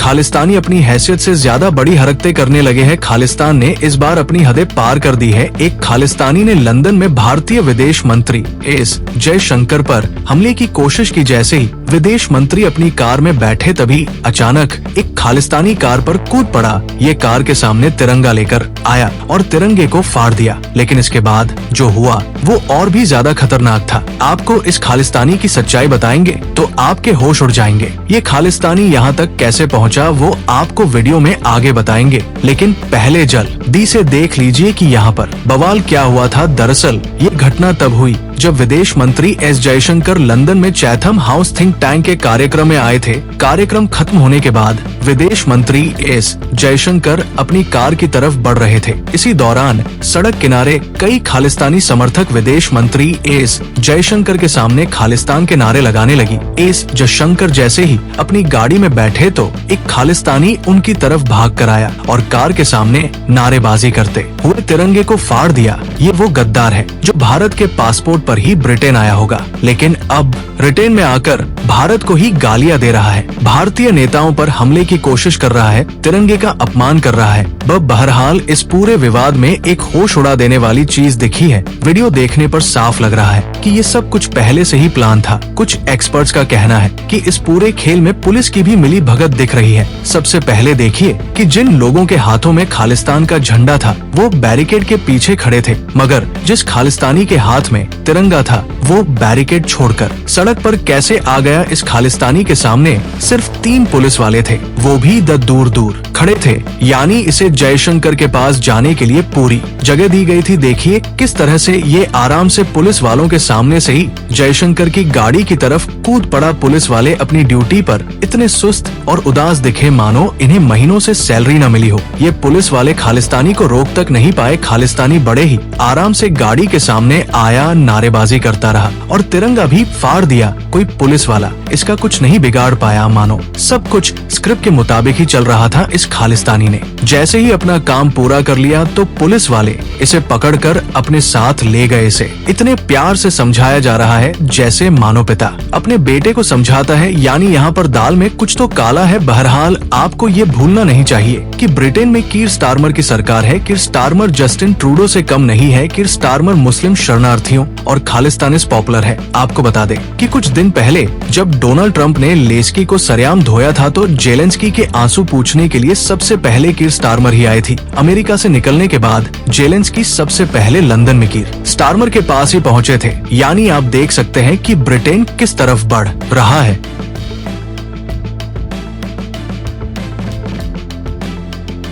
खालिस्तानी अपनी हैसियत से ज्यादा बड़ी हरकतें करने लगे हैं। खालिस्तान ने इस बार अपनी हदें पार कर दी है। एक खालिस्तानी ने लंदन में भारतीय विदेश मंत्री एस जयशंकर पर हमले की कोशिश की। जैसे ही विदेश मंत्री अपनी कार में बैठे तभी अचानक एक खालिस्तानी कार पर कूद पड़ा। ये कार के सामने तिरंगा लेकर आया और तिरंगे को फाड़ दिया। लेकिन इसके बाद जो हुआ वो और भी ज्यादा खतरनाक था। आपको इस खालिस्तानी की सच्चाई बताएंगे तो आपके होश उड़ जाएंगे। ये खालिस्तानी यहाँ तक कैसे पहुँचा वो आपको वीडियो में आगे बताएंगे। लेकिन पहले जल्दी से देख लीजिए कि यहाँ पर बवाल क्या हुआ था। दरअसल ये घटना तब हुई जब विदेश मंत्री एस जयशंकर लंदन में चैथम हाउस थिंक टैंक के कार्यक्रम में आए थे। कार्यक्रम खत्म होने के बाद विदेश मंत्री एस जयशंकर अपनी कार की तरफ बढ़ रहे थे। इसी दौरान सड़क किनारे कई खालिस्तानी समर्थक विदेश मंत्री एस जयशंकर के सामने खालिस्तान के नारे लगाने लगी। एस जयशंकर जैसे ही अपनी गाड़ी में बैठे तो एक खालिस्तानी उनकी तरफ भाग कर आया और कार के सामने नारेबाजी करते हुए तिरंगे को फाड़ दिया। ये वो गद्दार है जो भारत के पासपोर्ट पर ही ब्रिटेन आया होगा, लेकिन अब ब्रिटेन में आकर भारत को ही गालियां दे रहा है, भारतीय नेताओं पर हमले की कोशिश कर रहा है, तिरंगे का अपमान कर रहा है। बहरहाल इस पूरे विवाद में एक होश उड़ा देने वाली चीज दिखी है। वीडियो देखने पर साफ लग रहा है कि ये सब कुछ पहले से ही प्लान था। कुछ एक्सपर्ट्स का कहना है कि इस पूरे खेल में पुलिस की भी मिली भगत दिख रही है। सबसे पहले देखिए कि जिन लोगों के हाथों में खालिस्तान का झंडा था वो बैरिकेड के पीछे खड़े थे, मगर जिस खालिस्तानी के हाथ में तिरंगा था वो बैरिकेड छोड़कर सड़क पर कैसे आ गया। इस खालिस्तानी के सामने सिर्फ 3 पुलिस वाले थे, वो भी दूर दूर खड़े थे। यानी इसे जयशंकर के पास जाने के लिए पूरी जगह दी गई थी। देखिए किस तरह से ये आराम से पुलिस वालों के सामने से ही जयशंकर की गाड़ी की तरफ कूद पड़ा। पुलिस वाले अपनी ड्यूटी पर इतने सुस्त और उदास दिखे मानो इन्हें महीनों से सैलरी न मिली हो। ये पुलिस वाले खालिस्तानी को रोक तक नहीं पाए। खालिस्तानी बड़े ही आराम से गाड़ी के सामने आया, नारेबाजी करता रहा और तिरंगा भी फाड़ दिया। कोई पुलिस वाला इसका कुछ नहीं बिगाड़ पाया। मानो सब कुछ स्क्रिप्ट के मुताबिक ही चल रहा था। इस खालिस्तानी ने जैसे ही अपना काम पूरा कर लिया तो पुलिस वाले इसे पकड़कर अपने साथ ले गए। इसे इतने प्यार से समझाया जा रहा है जैसे मानो पिता अपने बेटे को समझाता है। यानी यहाँ पर दाल में कुछ तो काला है। बहरहाल आपको ये भूलना नहीं चाहिए कि ब्रिटेन में कीर स्टारमर की सरकार है। कीर स्टारमर जस्टिन ट्रूडो से कम नहीं है। कीर स्टारमर मुस्लिम शरणार्थियों और खालिस्तानिस पॉपुलर है। आपको बता दें कि कुछ दिन पहले जब डोनाल्ड ट्रंप ने लेस्की को सरेआम धोया था तो जेलेंस्की के आंसू पूछने के लिए सबसे पहले कीर स्टारमर ही आई थी। अमेरिका से निकलने के बाद जेलेंस्की सबसे पहले लंदन में कीर स्टारमर के पास ही पहुंचे थे। यानी आप देख सकते हैं कि ब्रिटेन किस तरफ बढ़ रहा है।